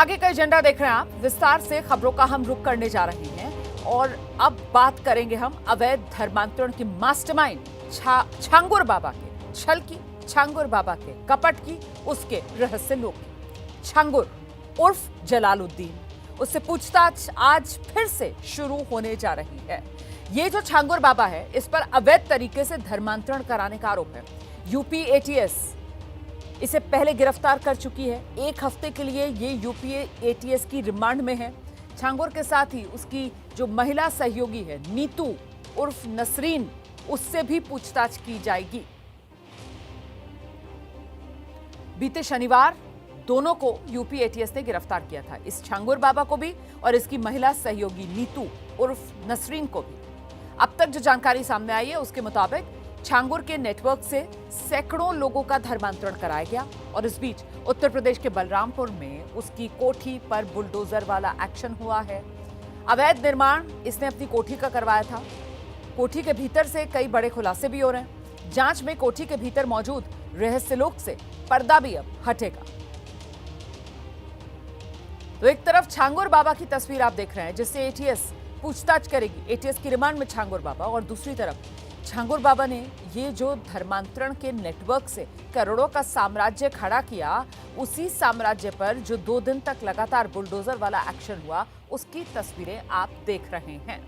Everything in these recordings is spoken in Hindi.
आगे का एजेंडा देख रहे हैं आप। विस्तार से खबरों का हम रुख करने जा रहे हैं और अब बात करेंगे हम अवैध धर्मांतरण की मास्टरमाइंड छांगुर बाबा के, छल की छांगुर बाबा के, कपट की उसके रहस्य लोग की। छांगुर उर्फ जलालुद्दीन, उससे पूछताछ आज फिर से शुरू होने जा रही है। ये जो छांगुर बाबा है, इस पर अवैध तरीके से धर्मांतरण कराने का आरोप है। यूपी एटीएस इसे पहले गिरफ्तार कर चुकी है। एक हफ्ते के लिए ये यूपी एटीएस की रिमांड में है। छांगुर के साथ ही उसकी जो महिला सहयोगी है नीतू उर्फ नसरीन, उससे भी पूछताछ की जाएगी। बीते शनिवार दोनों को यूपी एटीएस ने गिरफ्तार किया था, इस छांगुर बाबा को भी और इसकी महिला सहयोगी नीतू उर्फ नसरीन को भी। अब तक जो जानकारी सामने आई है उसके मुताबिक छांगुर के नेटवर्क से सैकड़ों लोगों का धर्मांतरण कराया गया और इस बीच उत्तर प्रदेश के बलरामपुर में उसकी कोठी पर बुलडोजर वाला एक्शन हुआ है। अवैध निर्माण इसने अपनी कोठी का करवाया था। कोठी के भीतर से कई बड़े खुलासे भी हो रहे हैं। जांच में कोठी के भीतर मौजूद रहस्यलोक से पर्दा भी अब हटेगा। तो एक तरफ छांगुर बाबा की तस्वीर आप देख रहे हैं जिससे एटीएस पूछताछ करेगी, एटीएस की रिमांड में छांगुर बाबा, और दूसरी तरफ छांगुर बाबा ने ये जो धर्मांतरण के नेटवर्क से करोड़ों का साम्राज्य खड़ा किया, उसी साम्राज्य पर जो 2 दिन तक लगातार बुलडोजर वाला एक्शन हुआ, उसकी तस्वीरें आप देख रहे हैं।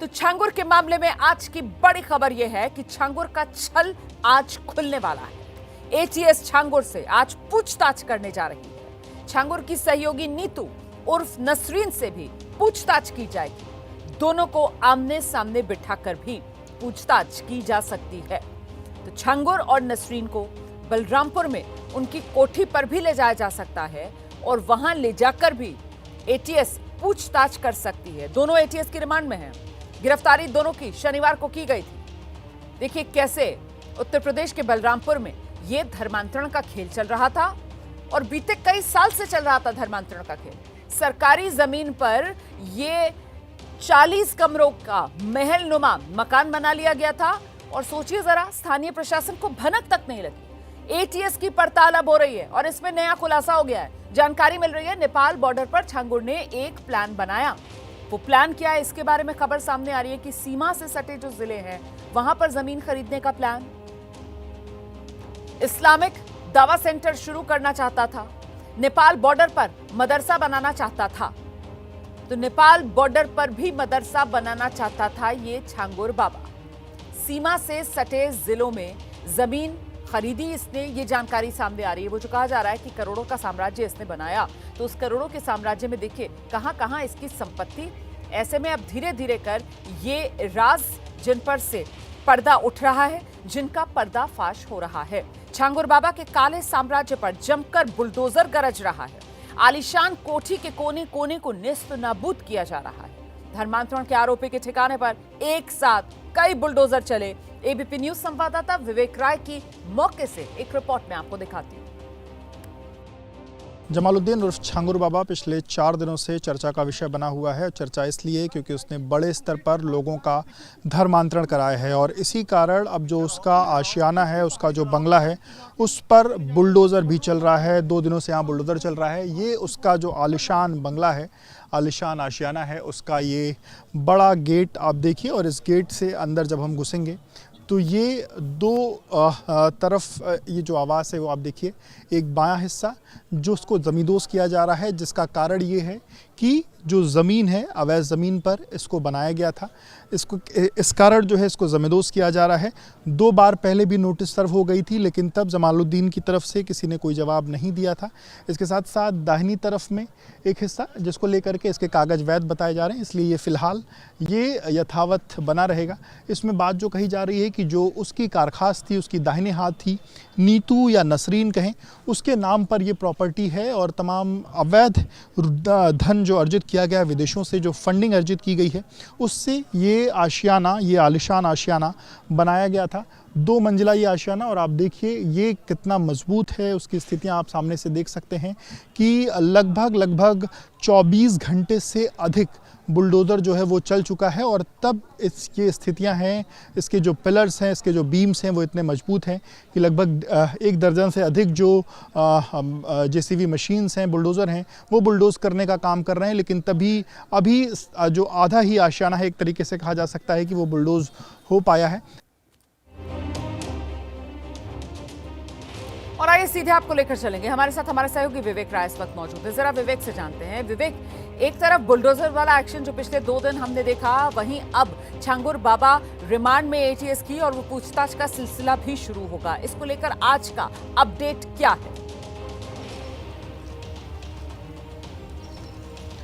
तो छांगुर के मामले में आज की बड़ी खबर यह है कि छांगुर का छल आज खुलने वाला है। एटीएस छांगुर से आज पूछताछ करने जा रही है। छांगुर की सहयोगी नीतू उर्फ नसरीन से भी पूछताछ की जाएगी। दोनों को आमने सामने बिठाकर भी पूछताछ की जा सकती है। तो छांगुर और नसरीन को बलरामपुर में उनकी कोठी पर भी ले जाया जा सकता है और वहां ले जाकर भी एटीएस पूछताछ कर सकती है। दोनों एटीएस की रिमांड में हैं। गिरफ्तारी दोनों की शनिवार को की गई थी। देखिए कैसे उत्तर प्रदेश के बलरामपुर में यह धर्मांतरण का खेल चल रहा था और बीते कई साल से चल रहा था धर्मांतरण का खेल। सरकारी जमीन पर यह 40 कमरों का महल नुमा मकान बना लिया गया था और सोचिए जरा, स्थानीय प्रशासन को भनक तक नहीं लगी। एटीएस की पड़ताल अब हो रही है और इसमें नया खुलासा हो गया है। जानकारी मिल रही है नेपाल बॉर्डर पर छांगुर ने एक प्लान बनाया। वो प्लान क्या है, इसके बारे में खबर सामने आ रही है कि सीमा से सटे जो जिले हैं वहां पर जमीन खरीदने का प्लान। इस्लामिक दावा सेंटर शुरू करना चाहता था। नेपाल बॉर्डर पर मदरसा बनाना चाहता था। तो नेपाल बॉर्डर पर भी मदरसा बनाना चाहता था ये छांगुर बाबा। सीमा से सटे जिलों में जमीन खरीदी इसने, ये जानकारी सामने आ रही है। वो जो कहा जा रहा है कि करोड़ों का साम्राज्य इसने बनाया, तो उस करोड़ों के साम्राज्य में देखिए कहां कहां इसकी संपत्ति। ऐसे में अब धीरे धीरे कर ये राज जिन पर से पर्दा उठ रहा है, जिनका पर्दाफाश हो रहा है। छांगुर बाबा के काले साम्राज्य पर जमकर बुलडोजर गरज रहा है। आलीशान कोठी के कोने कोने को नेस्त नाबूद किया जा रहा है। धर्मांतरण के आरोपी के ठिकाने पर एक साथ कई बुलडोजर चले। एबीपी न्यूज संवाददाता विवेक राय की मौके से एक रिपोर्ट में आपको दिखाती हूं। जमालुद्दीन उर्फ छांगुर बाबा पिछले 4 दिनों से चर्चा का विषय बना हुआ है। चर्चा इसलिए क्योंकि उसने बड़े स्तर पर लोगों का धर्मांतरण कराया है और इसी कारण अब जो उसका आशियाना है, उसका जो बंगला है, उस पर बुलडोज़र भी चल रहा है। 2 दिनों से यहाँ बुलडोज़र चल रहा है। ये उसका जो आलिशान बंगला है, आलिशान आशियाना है, उसका ये बड़ा गेट आप देखिए और इस गेट से अंदर जब हम घुसेंगे तो ये 2 तरफ ये जो आवास है वो आप देखिए। एक बायां हिस्सा जो उसको ज़मींदोज़ किया जा रहा है, जिसका कारण ये है कि जो ज़मीन है अवैध ज़मीन पर इसको बनाया गया था, इसको इस कारण जो है इसको ज़मींदोज़ किया जा रहा है। 2 बार पहले भी नोटिस सर्व हो गई थी, लेकिन तब जमालुद्दीन की तरफ से किसी ने कोई जवाब नहीं दिया था। इसके साथ साथ दाहिनी तरफ में एक हिस्सा जिसको लेकर के इसके कागज़ वैध बताए जा रहे हैं, इसलिए ये फ़िलहाल ये यथावत बना रहेगा। इसमें बात जो कही जा रही है कि जो उसकी कारखास थी, उसकी दाहिने हाथ थी, नीतू या नसरीन कहें, उसके नाम पर ये प्रॉपर्टी है और तमाम अवैध धन जो अर्जित किया गया, विदेशों से जो फंडिंग अर्जित की गई है, उससे ये आशियाना, ये आलिशान आशियाना बनाया गया था। 2 मंजिला ये आशियाना, और आप देखिए ये कितना मजबूत है, उसकी स्थितियां आप सामने से देख सकते हैं कि लगभग 24 घंटे से अधिक बुलडोज़र जो है वो चल चुका है, और तब ये स्थितियां हैं, इसके जो पिलर्स हैं, इसके जो बीम्स हैं वो इतने मजबूत हैं कि लगभग 1 दर्जन से अधिक जो जेसीबी मशीन्स हैं, बुलडोज़र हैं, वो बुलडोज़ करने का काम कर रहे हैं। लेकिन तभी अभी जो आधा ही आशियाना है, एक तरीके से कहा जा सकता है कि वो बुलडोज़ हो पाया है। और आइए सीधे आपको लेकर चलेंगे, हमारे साथ हमारे सहयोगी विवेक राय इस वक्त मौजूद है। जरा विवेक से जानते हैं। विवेक, एक तरफ बुलडोजर वाला एक्शन जो पिछले 2 दिन हमने देखा, वहीं अब छांगुर बाबा रिमांड में एटीएस की और वो पूछताछ का सिलसिला भी शुरू होगा। इसको लेकर आज का अपडेट क्या है?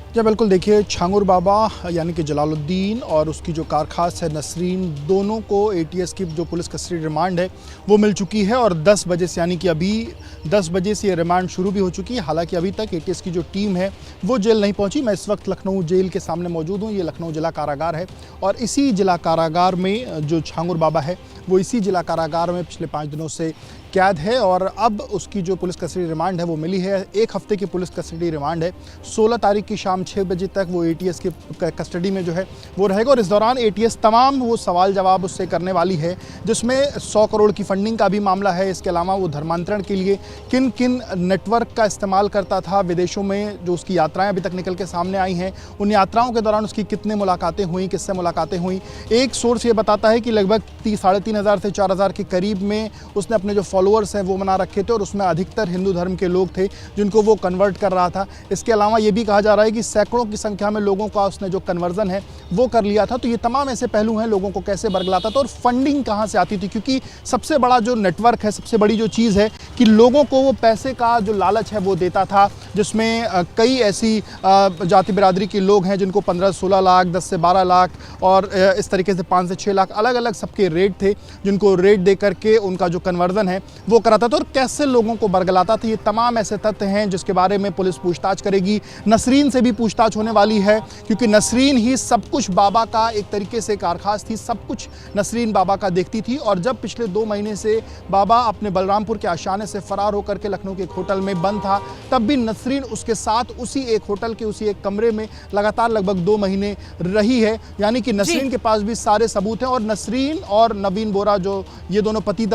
जी बिल्कुल, देखिए छांगुर बाबा यानी कि जलालुद्दीन और उसकी जो कारखास है नसरीन, दोनों को एटीएस की जो पुलिस कस्टडी रिमांड है वो मिल चुकी है, और 10 बजे से यानी कि अभी 10 बजे से ये रिमांड शुरू भी हो चुकी है। हालांकि अभी तक एटीएस की जो टीम है वो जेल नहीं पहुंची। मैं इस वक्त लखनऊ जेल के सामने मौजूद हूँ। ये लखनऊ जिला कारागार है, और इसी जिला कारागार में जो छांगुर बाबा है वो इसी जिला कारागार में पिछले 5 दिनों से कैद है, और अब उसकी जो पुलिस कस्टडी रिमांड है वो मिली है। 1 हफ्ते की पुलिस कस्टडी रिमांड है। 16 तारीख की शाम 6 बजे तक वो एटीएस की कस्टडी में जो है वो रहेगा, और इस दौरान एटीएस तमाम वो सवाल जवाब उससे करने वाली है, जिसमें 100 करोड़ की फंडिंग का भी मामला है। इसके अलावा वो धर्मांतरण के लिए किन किन नेटवर्क का इस्तेमाल करता था, विदेशों में जो उसकी यात्राएं अभी तक निकल के सामने आई हैं, उन यात्राओं के दौरान उसकी कितने मुलाकातें हुई, किससे मुलाकातें हुई। एक सोर्स ये बताता है कि लगभग 3,500 से 4,000 के करीब में उसने अपने जो फॉलोअर्स हैं वो बना रखे थे, और उसमें अधिकतर हिंदू धर्म के लोग थे जिनको वो कन्वर्ट कर रहा था। इसके अलावा ये भी कहा जा रहा है कि सैकड़ों की संख्या में लोगों का उसने जो कन्वर्जन है वो कर लिया था। तो ये तमाम ऐसे पहलू हैं, लोगों को कैसे बरगलाता था और फंडिंग कहाँ से आती थी, क्योंकि सबसे बड़ा जो नेटवर्क है, सबसे बड़ी जो चीज़ है कि लोगों को वो पैसे का जो लालच है वो देता था, जिसमें कई ऐसी जाति बिरादरी के लोग हैं जिनको 15-16 लाख, 10 से 12 लाख और इस तरीके से 5 से 6 लाख अलग अलग सबके रेट थे, जिनको रेट दे करके उनका जो कन्वर्जन है वो कराता था और कैसे लोगों को बरगलाता था। ये तमाम ऐसे तथ्य हैं जिसके बारे में पुलिस पूछताछ करेगी। नसरीन से भी पूछताछ होने वाली है, क्योंकि नसरीन ही सब कुछ बाबा का एक तरीके से कारखास थी, सब कुछ नसरीन बाबा का देखती थी। और जब पिछले 2 महीने से बाबा अपने बलरामपुर के आशियाने से फरार होकर के लखनऊ के एक होटल में बंद था, तब भी नसरीन उसके साथ उसी एक होटल के उसी एक कमरे में लगातार लगभग 2 महीने रही है। यानी कि नसरीन के पास भी सारे सबूत हैं। और नसरीन और नवीन बोरा, जो ये दोनों पति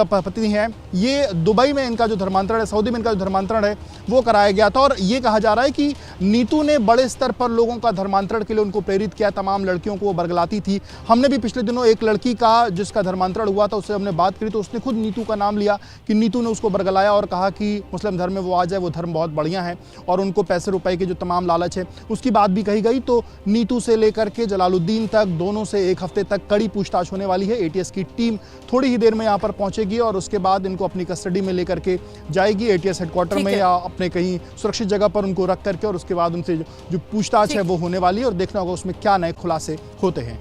हैं, ये दुबई में इनका जो धर्मांतरण है, सऊदी में इनका जो धर्मांतरण है वो कराया गया था। और ये कहा जा रहा है कि नीतू ने बड़े स्तर पर लोगों का धर्मांतरण के लिए उनको प्रेरित किया, तमाम लड़कियों को वो बरगलाती थी। हमने भी पिछले दिनों एक लड़की का जिसका धर्मांतरण हुआ था उससे हमने बात करी, तो उसने खुद नीतू का नाम लिया कि नीतू ने उसको बरगलाया और कहा कि मुस्लिम धर्म में वो आ जाए, वो धर्म बहुत बढ़िया है और उनको पैसे रुपए के जो तमाम लालच है उसकी बात भी कही गई। तो नीतू से लेकर के जलालुद्दीन तक, दोनों से 1 हफ्ते तक कड़ी पूछताछ होने वाली है। एटीएस की टीम थोड़ी ही देर में यहाँ पर पहुंचेगी और उसके बाद इनको अपनी कस्टडी में लेकर के जाएगी एटीएस हेडक्वार्टर में या अपने कहीं सुरक्षित जगह पर उनको रख करके, और उसके बाद उनसे जो पूछताछ है वो होने वाली है और देखना होगा उसमें क्या नए खुलासे होते हैं।